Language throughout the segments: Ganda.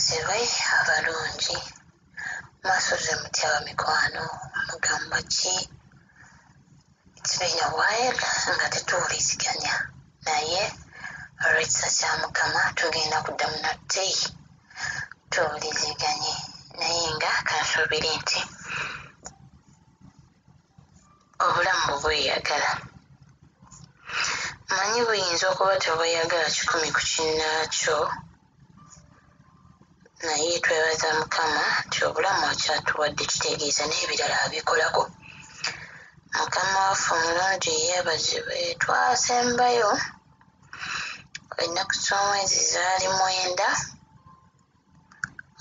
yeebazibwe abalungi mwasoze mutya bamikwano mugamba ki. It's been a while nga tetuwuliziganya naye olw'ekisa kya Mukama tugenda kuddamu nate tuwuliziganye naye nga kansuubire nti obulamu bweyagala. Manyi buyinza okuba tebweyagala kikumi ku kinnaakyo naye twebaza Mukama nti obulamu akyatuwadde kitegeeza n'ebirala abikolako. Mukama waffe omulungi yeebazibwe. Twasembayo ennaku z'omwezi zaali 9,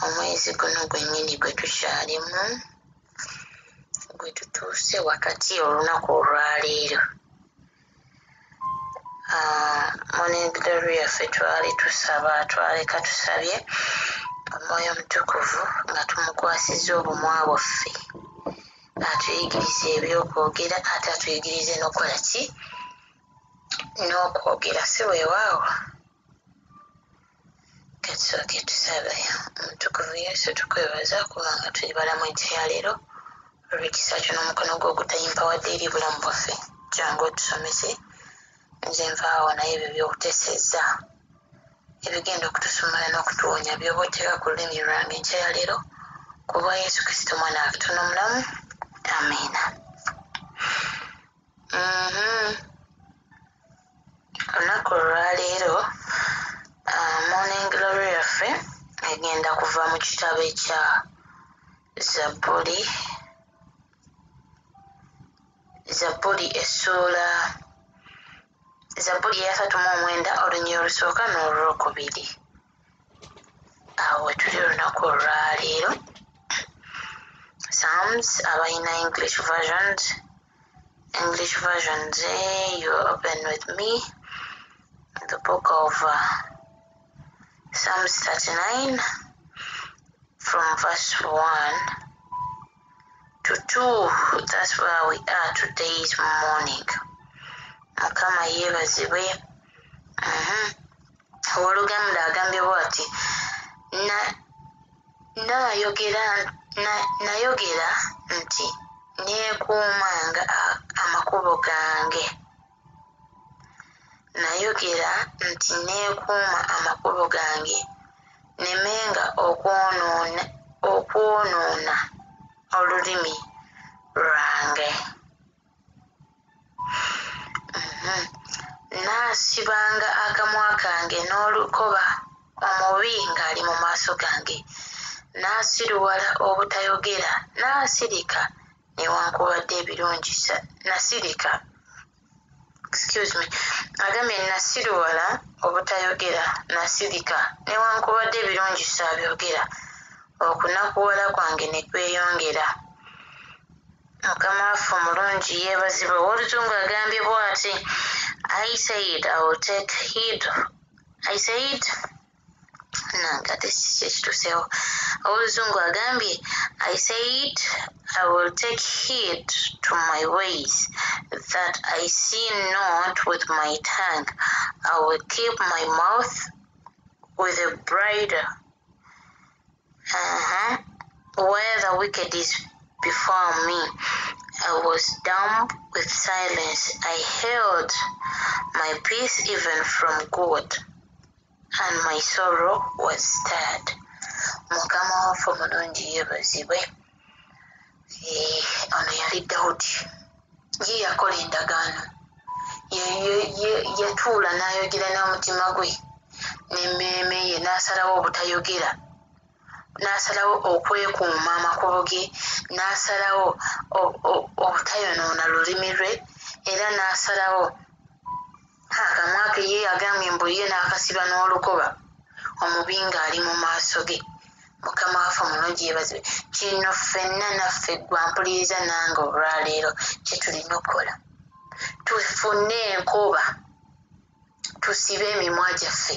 omwezi guno gwennyini gwe tukyalimu gwe tutuuse wakati olunaku olwaleero. Morning Glory yaffe twali tusaba, twaleka tusabye Omwoyo Omutukuvu nga tumukwasizza obumwa bwaffe atuyigirize ebyokwogera ate atuyigirize n'okukola ki n'okwogera si weewaawo. Katusooke tusabe. Omutukuvu Yesu tukwebaza kubanga tuli balamu enkya leero olw'ekisa kyo n'omukono gwo ogutayimpawadde eri bulamu bwaffe. Jangu otusomese nze nvaawo naye ebyo by'okuteesezza ebigenda okutusumula n'okutuwonya by'oba oteeka ku lulimi lwange enkya leero kubwa Yesu Kristo mwana wa Katonda omulamu. Amiina. Olunaku olwaleero Morning Glory yaffe egenda kuva mu kitabo ekya Zabbuli essuula Zabbuli ya 39 olunyiriri olusooka n'olwokubiri. Awo we tuli olunaku olwaleero. Psalms abalina English versions, you open with me the book of Psalms 39 from verse 1 to 2. That's where we are today's morning. Mukama yeebazibwe. Owooluganda agambye bw'ati nayogera nti neekuumanga amakubo gange. Nayogera nti neekuuma amakubo gange nemenga okwonoona olulimi lwange. Naasibanga akamwa kange n'olukoba omubi ng'ali mu maaso gange. Naasiruwala obutayogera, naasirika newankubadde ebirungisa. Agambye nasiruwala obutayogera, nasirika newankubadde ebirungisa byogera, okunakuwala kwange ne kweyongera. Mukama waffe omulungi yeebazibwe. Owooluzungu agambye bw'ati I said nankate kyekituseewo. Owooluzungu agambye I said I will take heed to my ways, that I sin not with my tongue. I will keep my mouth with a bridle. Where the wicked is before me, I was dumb with silence. I held my peace even from God, and my sorrow was stirred. Mukama waffe omulungi yeebazibwe. Ono yali Dawudi. Ye yakola endagaano. Yatuula n'ayogera n'omutima gwe n'emmeeme ye, n'asalawo obutayogera, n'asalawo okwekuuma amakubo ge, n'asalawo obutayonoona lulimi lwe, era n'asalawo akamwa ke ye agambye mbu ye n'akasiba n'olukoba omubi ng'ali mu maaso ge. Mukama waffe omulungi yeebazibwe. Kino ffenna naffe gwampuliriza nange olwaleero kye tulina okukola. Tufune enkoba, tusibe emimwa gyaffe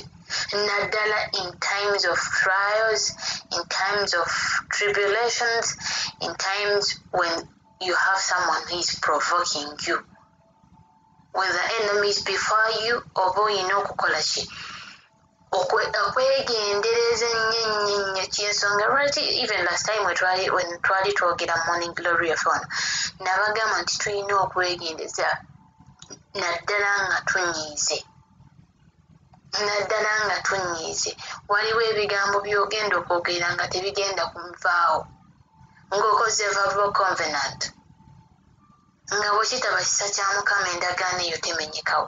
naddala in times of trials, in times of tribulations, in times when you have someone who is provoking you, when the enemy is before you, oba oyina okukola ki okwegendereza ennyo kyensonga lwaki even last time when twali twogera morning glory fm nabagamba nti tulina okwegendeza naddala nga tunyiize waliwo ebigambo by'ogenda okwogera nga tebigenda kunvaawo ng'okoze verbal covenant nga bwekitaba kisa kya mukama endagaano eyo temenyekawo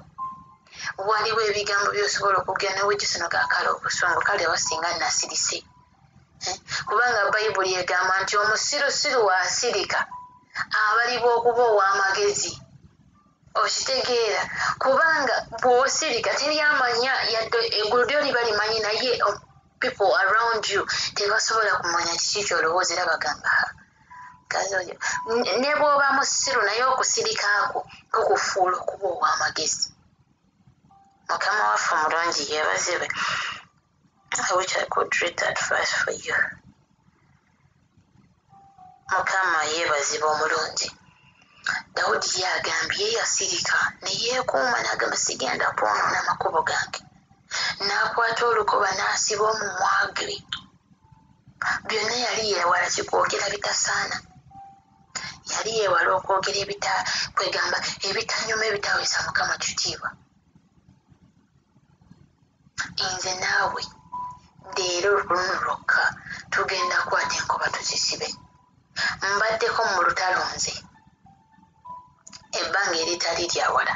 waliwo ebigambo by'osobola okugera newejjusono gaakala obusungu kale wasinga nasirise kubanga bayibuli egamba nti omusirusiru waasirika abalibwa okuba ow'amagezi okitegeera kubanga bw'osirika teryamanya yadde eggulu lyo liba limanyi naye people around you tebasobola kumanya kiki kyolowooza era bagamba kazojo ne bw'oba musiru naye okusirikaako kukufuula okuba ow'amagezi mukama waffe omulungi yeebazibwe I wish I could read that verse for you mukama yeebazibwe omulungi Dawudi yagambye yasirika ne yeekuuma n'agamba sigenda kwonoona makubo gange n'akwata olukoba n'asiba omumwa gwe byonna yali yeewala kikwogera bitasaana yali yeewala okwogera kwegamba ebitanyuma ebitaweesa mukama kitiibwa nze naawe leero luno lwokka tugenda kukwata enkoba tuzisibe mbaddeko mu lutalo nze ebbanga eritali lyawala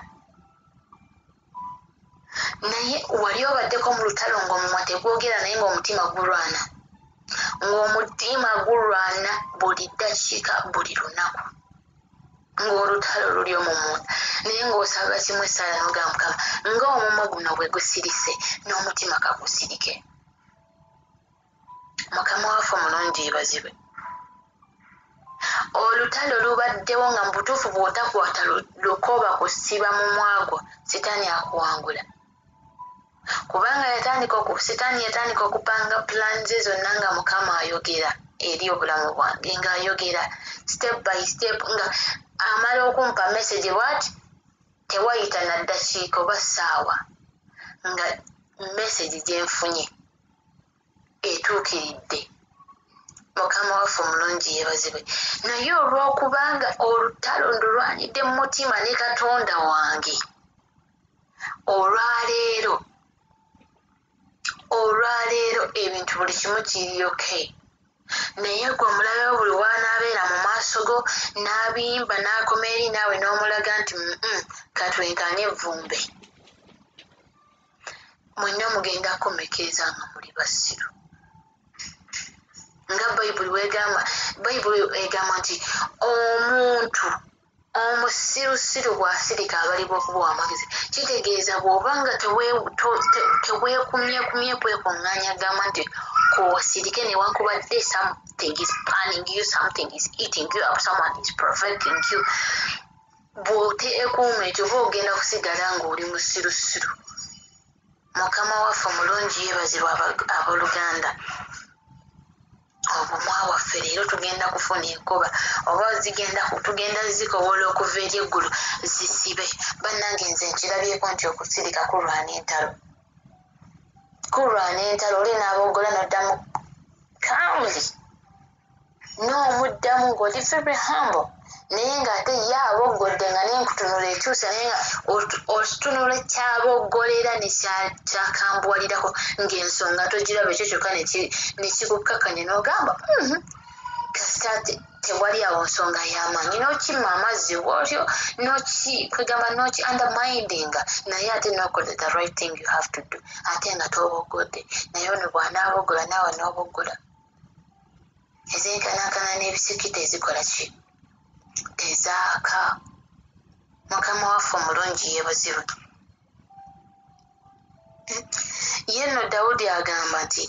naye wali obaddeko mu lutalo ng'omumwa tegwogera naye ng'omutima gulwana buli ddakiika buli lunaku ng'olutalo luli omumunda naye ng'osaba kimu essaala n'ogamba mukama ng'omumwa guno bwe gusirise n'omutima kagusirike mukama waffe omulungi yeebazibwe olutalo lubaddewo nga mu butuufu bw'otakwata lukoba kusiba mu mwagwo sitaani akuwangula kubanga sitaani yatandika okupanga plans ze zonna nga mukama ayogera eri obulamu bwange ng'ayogera step by step nga amala okumpa message bwati tewayita na ddakiika oba ssaawa nga message gye nfunye etuukiridde mukama waffe omulungi yeebazibwe naye olw'okubanga olutalo ndulwanidde mu mutima ne katonda wange olwaleero ebintu buli kimu kiri okay naye gwe omulabe buli waanaabeera mu maaso go n'abiyimba n'akoma eri naawe n'omulaga nti katwenkane evvumbe mwenna mugenda kumekeeza nga muli basiru nga bayibuli egamba nti omuntu omusirusiru bw'asirika abalibwa okuba ow'amagezi kitegeeza bw'obanga teweekumyekumye kwekuŋŋaanya gamba nti kwosirike newankubadde something is planning you, something is eating you up, someone is provoking you bw'oteekuuma ekyo oba ogenda kusigala ng'oli musirusiru mukama waffe omulungi yeebazibwa abooluganda obumwa waffe leero tugenda kufuna enkoba oba tugenda zikowola okuva eri eggulu zisibe bannange nze nkirabyeko nti okusirika kulwana entalo oli n'aboggola n'oddamu calmly n'omuddamu ng'oli very humble naye ng'ate ye aboggodde nga n'enkutunula ekyusa naye nga okitunula kyaboggolera ne kyakambuwalirako ng'ensonga togiraba ekyo kyokka ne kikukkakanya n'ogamba kasita tewali awo nsonga y'amaanyi n'okimma amazzi bw'otyo kwegamba n'oki undermindinga naye ate n'okola the right thing you have to do ate nga toboggodde naye ono bw'anaaboggola naawe n'oboggola ezenkanankana n'ebisikita ezikola ki tezaaka mukama waffe omulungi yeebazibwe ye nno dawudi agamba nti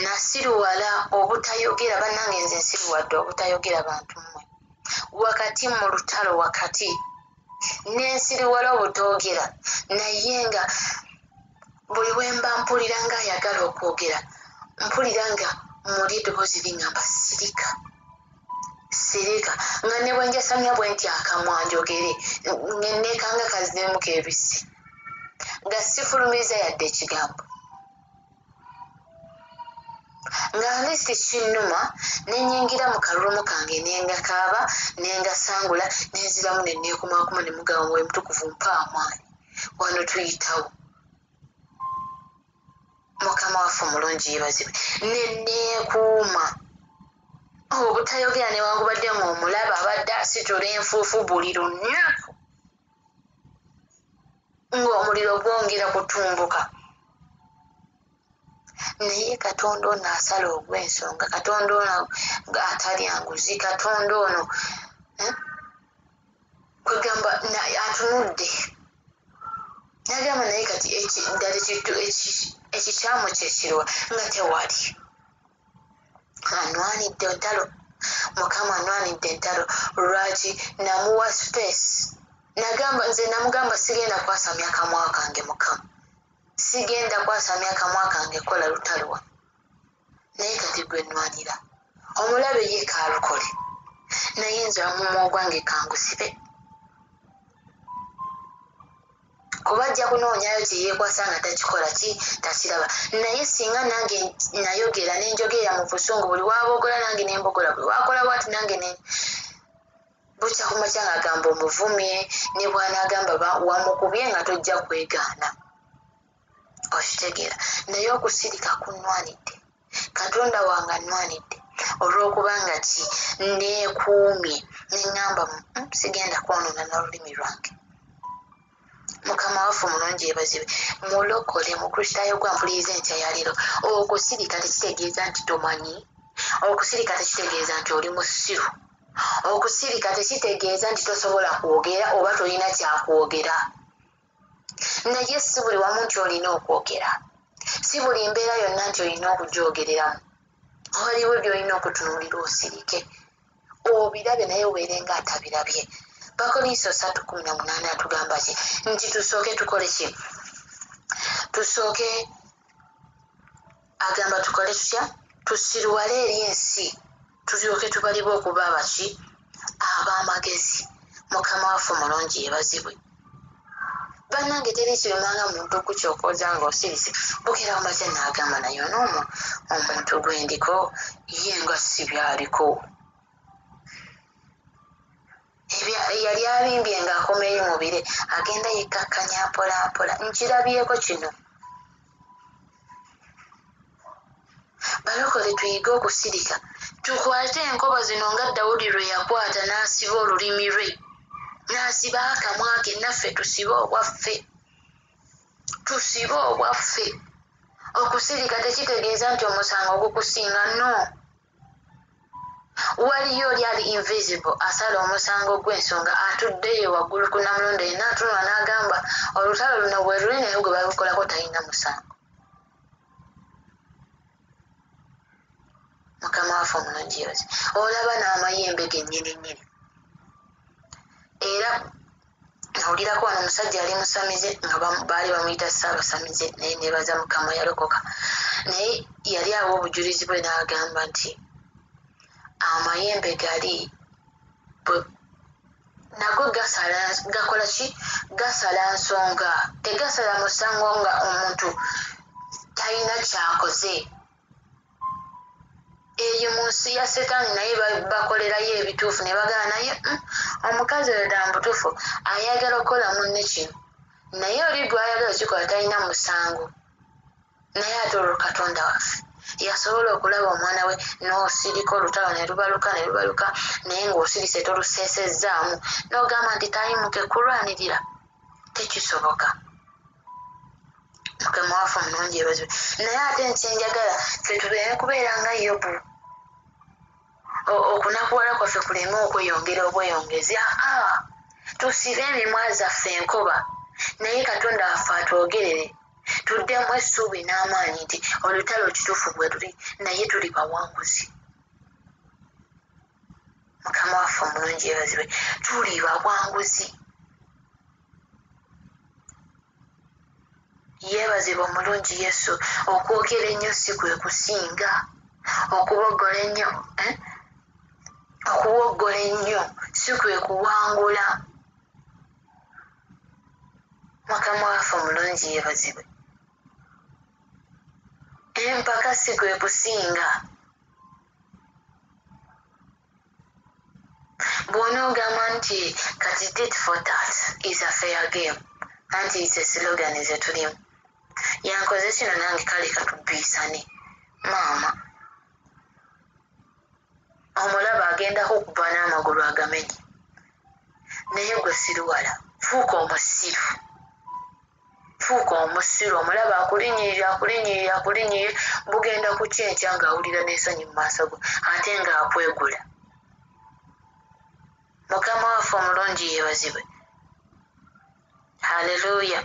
nasiruwala obutayogera bannange nze nsiruwadde obutayogera bantu mmwe wakati mu lutalo wakati n'ensiriwala obutoogera naye nga buli wemba mpulira nga ayagala okwogera mpulira nga muli eddoboozi liŋŋamba sirika nga ne bwe njasamya bwe nti akamwa njogere neekanga kazimuka ebisi nga sifulumiza yadde ekigambo nga listi kinnuma nenyingira mu kalulumu kange nengakaaba nengasangula nenziramu neneekumaakuma ne mugamba mwe mutukuvu mpa amaanyi wano tuyitawo. Mukama waffe omulungi yeebazibwe. Neneekuuma obutayogera newankubadde ng'omulaba abadde asitula enfuufu buli lunaku ng'omuliro gwongera kutumbuka. Naye Katonda ono asala ogw'ensonga, Katonda ono atalya nguzi, Katonda ono kwegamba atunudde nagamba naye kati ddala ekikyamu kyekirwa nga tewali. Anwanidde entalo, Mukama anwanidde entalo. Lwaki? Namuwa space. Nze namugamba sigenda kwasamya kamwa kange Mukama, sigenda kwasamya kamwa kange kola lutalwa. Naye kati gwe nnwanira omulabe ye kaalukole, naye nze omumwa ogwange kangusibe. Kuba ajja kunoonyayo kyeyeekwasa nga takikola takiraba. Naye singa nange nayogera nenjogerera mu busungu, buli wabogola nange nembogola, buli wakola bwati nange bukya ku makya ng'agamba omuvumye, ne bw'anaagamba wamukubye nga tojja kwegaana. Okitegeera. Naye okusirika kunnwanidde, Katonda wange annwanidde olw'okubanga neekuumye neŋŋamba sigenda kwonoona n'olulimi lwange. Mukama waffe omulungi yeebazibwe. Mulokole mukristaayo gwa mpuliriza entya ya leero. Okusirika tekitegeeza nti tomanyi. Okusirika tekitegeeza nti oli musiru. Okusirika tekitegeeza nti tosobola kwogera oba tolina kyakwogera. Naye si buli wamu nti olina okwogera, si buli mbeera yonna nti olina okugyogereramu. Waliwo by'olina okutunuulira osirike obirabe naye obeere nga atabirabye. Bakolinso 3:18 atugamba ki? Nti tusooke tukole ki? Tusooke agamba tukole tutya? Tusirwale eri ensi, tulyoke tubalibwe okuba abaki? Ab'amagezi. Mukama waffe omulungi yeebazibwe. Bannange teri kirimanga muntu okukyokooza ng'osirise bukera omaze n'agamba naye onoomu omuntu gwendiko ye nga si byaliko. Yali abimbye ng'akomeyo mubire agenda yekkakkanya mpolampola. Nkirabyeko kino. Balokole tuyige okusirika, tukwate enkoba zino nga Dawudi lwe yakwata n'asiba olulimi lwe, n'asiba akamwa ke. Naffe tusibe obwaffe, tusibe obwaffe. Okusirika tekitegeeza nti omusango gukusinga, no. Waliyo oli ali invisible asala omusango gw'ensonga, atuddeyo waggulu ku Namulondo yenna atunula n'agamba olutalo luno bwe luli naye gwe balukolako talina musango. Mukama waffe omulungi yeebaze. Olaba n'amayembe gennyini. Era nawulirako wano omusajja yali musamize nga baali bamuyita Ssaabasamize, naye neebaza Mukama yalokoka. Naye yali awa obujulizi bwe n'agamba nti amayembe gali nago gakola ki? Gasala nsonga, tegasala musango nga omuntu talina kyakoze. Eyo mu nsi ya Setaani naye bakolerayo ebituufu ne bagala naye omukazi oyo ddala mutuufu ayagala okukola munne kino, naye oli gw'ayagala kikola talina musango. Naye ate olwo Katonda waffe yasobola okulaba omwana we n'osirika olutalo ne lubaluka naye ng'osirise toluseesezzaamu n'ogamba nti tayimuke kulwanirira, tekisoboka. Mukama waffe omulungi yeebazibwe. Naye ate nkyenjagala ffe tubeere kubeera nga Yobu, okunakuwala kwaffe kuleme okweyongera obweyongezi. Tusibe emimwa zaffe enkoba, naye Katonda waffe atwogerere, tuddemu essuubi n'amaanyi nti olutalo kituufu bwe luli naye tuli bawanguzi. Mukama waffe omulungi yeebazibwe. Tuli bawanguzi. Yeebazibwe omulungi Yesu. Okwogera ennyo si kwe kusinga, okuwoggola ennyo si kwe kuwangula. Mukama waffe omulungi yeebazibwe. empakasi kwe kusinga. Bw'onoogamba nti kati tit for tat is a fair game anti is a slogan ezetulimu yankoze kino nange kale katubbiisane maama omulaba agendako okuba n'amagulu agamenye naye gwe siruwala fuuka omusiru omulaba akulinyirira bugenda ku kyenkya ng'awulira n'essanyu mu maaso go ate ng'akwegula. Mukama waffe omulungi yeebazibwe. Haleluya.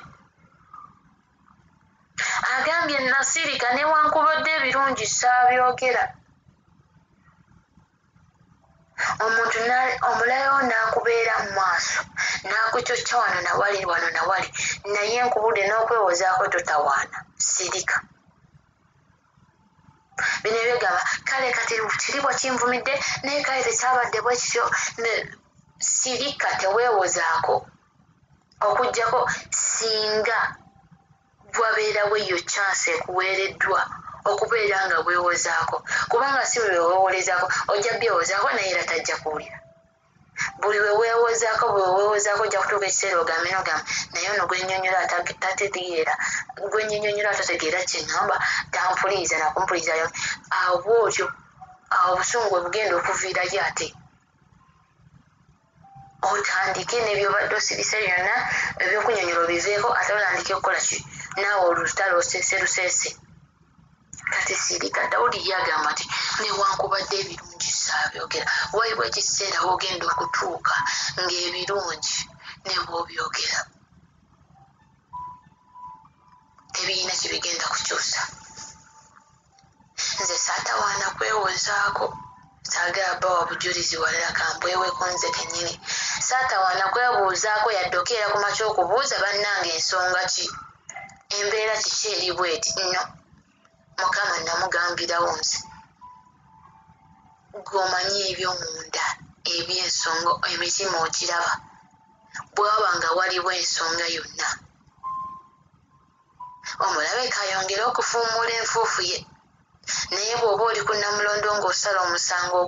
Agambye nasirika newankubadde ebirungi saabyogera. Omuntu omulayo n'akubeera mu maaso n'akucocca wano nawali naye nkubudde n'okwewozaako totawaana sirika. Bino ebyegamba kale kati kiri bwe kinvumidde naye kale tekyabadde bwe kityo sirika teweewozaako okuggyako singa wabeerawo eyo chance ekuweereddwa okubeera nga weewozaako kubanga si buli weweewolezaako ojja byewozaako naye era tajja kuwulira. Buli weweewozaako ojja kutuuka ekiseera ogambe naye ono gwennyonnyola tategeera gwennyonnyola tategeera kyeŋŋamba tampuliriza nakumpulirizayo awo bw'otyo awo obusungu bwe bugenda okuviirayo ate otandike n'ebyobadde osirise byonna ebyokunnyonnyola obiveeko ate otandike okukola ki naawe olutalo oseese. Kati sirika Dawudi yagamba nti newankubadde ebirungi saabyogera waliwo ekiseera wogenda okutuuka ng'ebirungi ne bw'obyogera tebirina kye bigenda kukyusa. Nze saatawaana kwewozaako saagala bawa bujulizi walala kambweweko nze kennyini saatawaana kwebuuzaako yadde okeera ku makya okubuuza bannange ensonga ki embeera kiki eri bweti nno Mukama namugambirawo nze gwomanyi ebyomunda eby'ensonga emitima ogiraba bw'aba nga waliwo ensonga yonna omulabe kayongere okufuumula enfuufu ye naye bw'oba oli ku Namulondo ng'osala omusango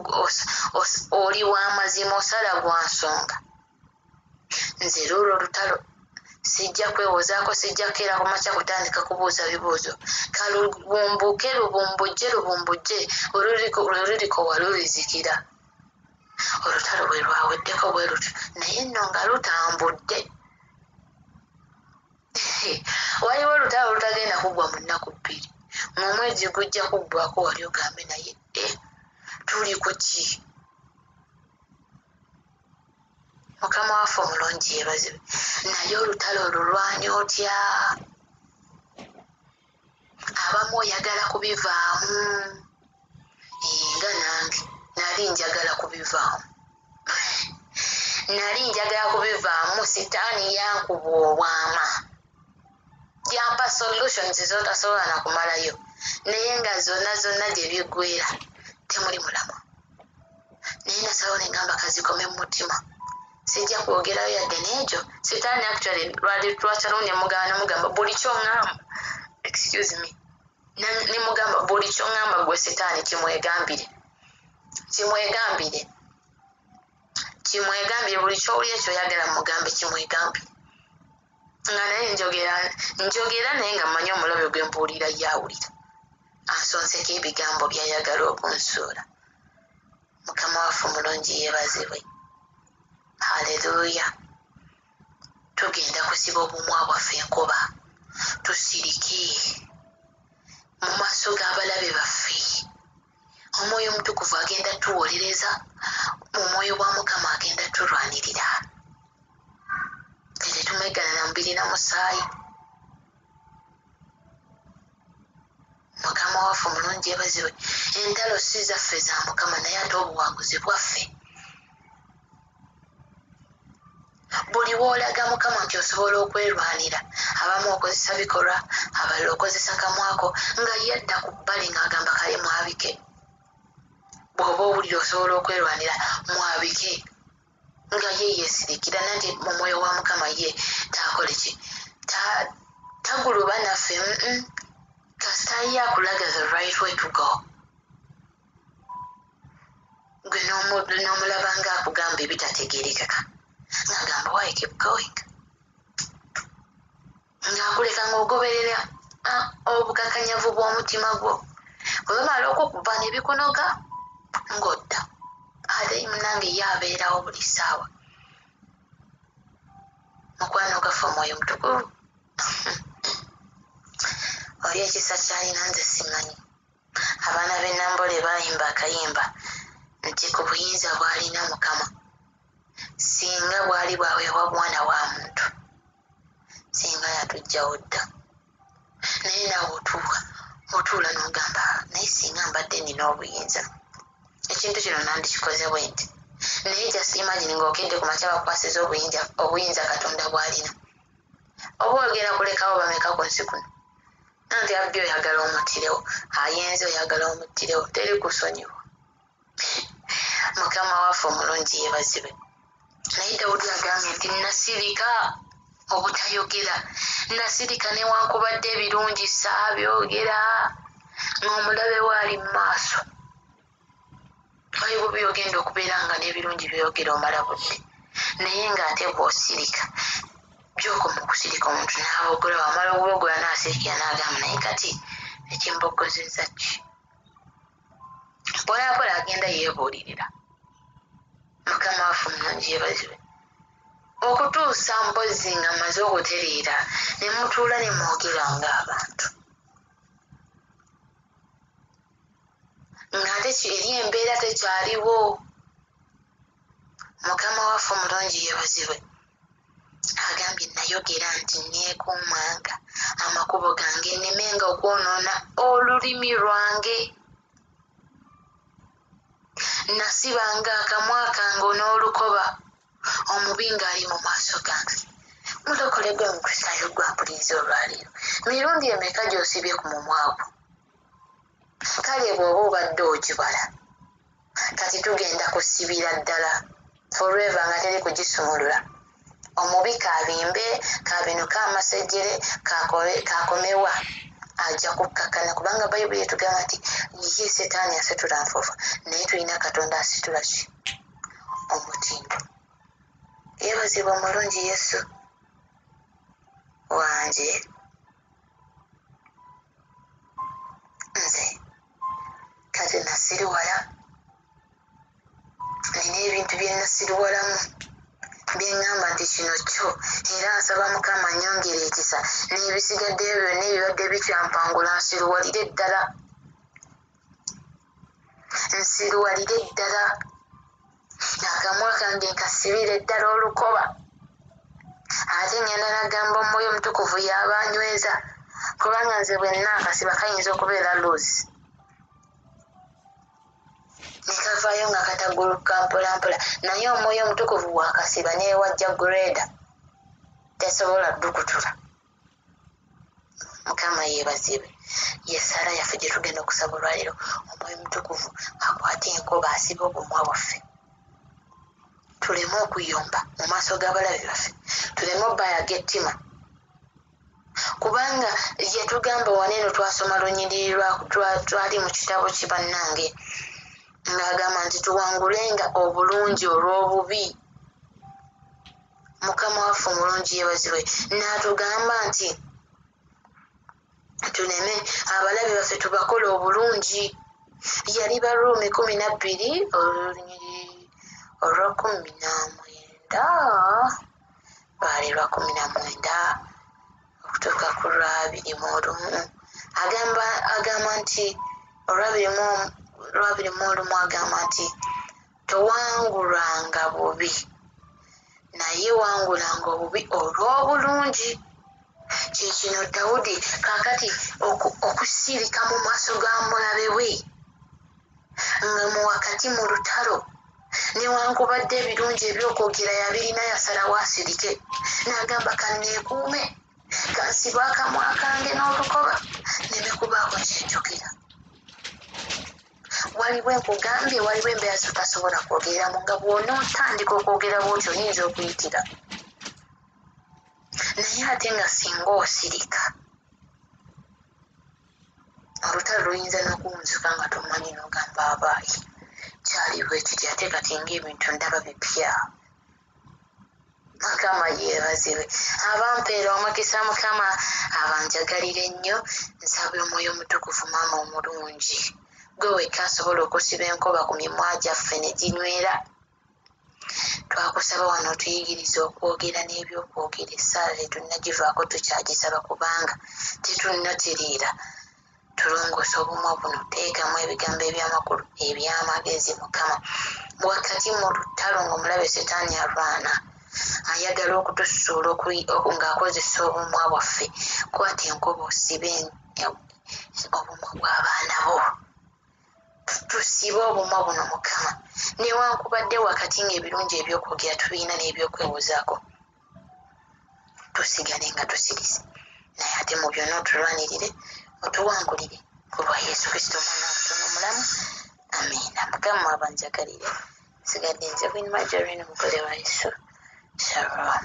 oli w'amazima osala gwa nsonga. Nze luulo olutalo sijja kwewozaako sijja kukeera ku makya kutandika kubuuza bibuuzo kalubumbuke lubumbujje oluriko walulizikira. Olutalo bwe lwaweddeko bwe lutyo naye nno nga lutambudde. Waliwo olutalo lutagenda kuggwa mu nnaku bbiri mu mwezi gujja kuggwako wali ogambe naye tuli ku ki? Mukama waffe omulungi yeebazibwe. Naye olutalo olulwanya otya? Abamu oyagala kubivaamu nga nange nali njagala kubivaamu sitaani yankuba obwama yampa solutions z'otasobola na kumalayo naye nga zonna gye biggweera temuli mulamu. Naye nasalawo ne ngamba kazikome mu mutima sijja kwogerayo yadde n'ekyo sitaani actually lwakyalunye mugamba buli ky'oŋŋamba excuse me ne mugamba buli ky'oŋŋamba gwe sitaani kimwegambire buli ky'owulira ky'oyagala mugambe kimwegambire nga naye njogera naye nga mmanyi omulabe gwe mbuulira yawulira ansonseko ebigambo by'ayagala okunsuula. Mukama waffe omulungi yeebazibwe. Haleluya. Tugenda kusiba obumwa bwaffe enkoba tusirike mu maaso g'abalabe baffe. Omwoyo omutukuvu agenda tuwolereza omwoyo wa Mukama agenda tulwanirira tetumegana na mubiri na musaayi. Mukama waffe omulungi yeebazibwe. Entalo si zaffe za Mukama naye ate obuwanguzi bwaffe. Buli woolaga Mukama nti osobola okwerwanira abamu okozesa bikolwa abalala okozesa kamwako nga yadda ku bbali ng'agamba kale mwabike. Bw'oba owulira osobola okwerwanira mwabike nga ye yeesirikira nanti mu mwoyo wa Mukama ye taakole ki taguluba naffe kasita ye akulaga the right way to go gwe n'omulaba nga akugamba ebitategeerekeka ng'agamba why keep going ng'akuleka ng'ogoberera obukakanyavu bw'omutima gwo bwe bamala okukuba ne bikunoga ng'odda ate munange ye abeerawo buli ssaawa mukwano gaffe omwoyo mutukuvu oli ekisa kyalina nze simanyi abaana b'ennambole baayimba akayimba nti ku buyinza bw'alina mukama singa bwali bwaweebwa mwana wa muntu singa yatugjawo dda naye naawe otuula n'ogamba naye singa mbadde nina obuyinza ekintu kino nandikikoze bwe nti naye just imagine ng'okedde ku makya bakwasiza obuyinza katonda bw'alina oba ogenda kulekawo bameka ku nsi kuno anti abbi oyagala omuttirewo ayenze oyagala omuttirewo teri kusonyiwa mukama waffe omulungi yeebazibwe naye dawudi agambye nti nasirika obutayogera nasirika newankubadde ebirungi saabyogera ng'omulabe waali mu maaso wayibu byogenda okubeera nga n'ebirungi byogera omala budde naye ng'ate bw'osirika byokoma okusirika omuntu n'abogola wamala okubogola n'asirikira n'agamba naye kati ekimbogozeza ki mpolampola agenda yeebuulirira mukama waffe omulungi yeebazibwe okutuusa mpozi nga mmaze okutereera ne mutuula ne mwogera ng'abantu ng'ate eri embeera tekyaliwo mukama waffe omulungi yeebazibwe agambye nayogera nti neekuumanga amakubo gange nemenga okwonoona olulimi lwange nasibanga akamwa kange n'olukoba omubi ng'ali mu maaso gange mulokole gwe mukusaayo gwampuliriza olwaleero mirundi emeka gy'osibye ku mumwagwo kale bw'oba obadde ogibala kati tugenda kusibira ddala forever nga teri kugisumulula omubi kabimbe kabinuka amasejjere kakomewa ajja kukkakana kubanga bayibuli etugamba nti ye setaani asitula nfuufu naye tulina katonda asitula ki omutindo yeebazibwa omulungi yesu wanje nze kati nasiriwala nina ebintu bye nasiriwalamu byeŋŋamba nti kino kyo era nsaba mukama nyongera ekisa n'ebisigaddeyo byonna ebibadde bikyampangula nsiruwalire ddala akamwa kange nkasibire ddala olukoba ate ngenda nagamba omwoyo omutukuvu yabanyweza kubanga nze bwenna akasiba kayinza okubeera luuzi nekavaayo nga kataguluka mpolampola naye omwoyo omutukuvu wakasiba newajja greda tesobola ddukutula mukama yeebazibwe yesala yaffe gye tugenda okusaba olwaleero omwoyo omutukuvu akwate enkoba asiba obumwa bwaffe tuleme okuyomba mu maaso g'abalabi baffe tuleme obbayaga ettima kubanga yetugamba waneeno twasoma lunyiriri twali mu kitabo kibannange ng'agamba nti tuwangulenga obulungi olw'obubi mukama waffe omulungi yeebazibwe n'atugamba nti tuleme abalabi baffe tubakole obulungi yali baruumi 12 olwa 19 baali lwa 19 okutuuka ku lwa 21 agamba nti olwa 21 agamba nti towangulanga bubi naye wangulanga obubi olw'obulungi kyekino dawudi kakati okusirika mu maaso ga mulabe we nga mu wakati mu lutalo newankubadde ebirungi ebyokwogera yabirina yasalawo asirike n'agamba kanneekuume kansiba akamwa kange n'olukoba nemekubaako kyenjogera waliwo enkugambye waliwo embeera zotasobola kwogeramu nga bw'onootandika okwogera bwotyo oyinza okuyitira naye ate nga singa osirika olutalo luyinza n'okuwunzika nga tomanyi n'ogamba abaayi kyali bwe kiti ate kati ng'ebintu ndaba bipya. Mukama yeebazibwe. Abampeera omukisa Mukama abanjagalire ennyo. Nsaba omwoyo omutukuvu maama omulungi gwe wekka asobola okusiba enkoba ku mimwa gyaffe ne ginywera. Twakusaba wano otuyigirize okwogera n'ebyokwogera essaala tetunnagivaako tukyagisaba kubanga tetunnatereera. Tulongoosa obumwa buno teekamu ebigambo eby'amakulu eby'amagezi Mukama. Wakati mu lutalo ng'omulabe Setaani alwana ayagala okutusuula ng'akozesa obumwa bwaffe. Kwata enkoba osibe obumwa bw'abaana bo. Tusibe obumwa buno Mukama. Newankubadde wakati ng'ebirungi ebyokwogera tubiina n'ebyokwebuuzaako, tusigale nga tusirise. Naye ate mu byonna otulwanirire, otuwangulire ku lwa Yesu Kristo omwana omutono omulamu. Amiina. Mukama abanjagalire. Sigadde nze Queen Marjorie mugole wa Yesu. Shalom.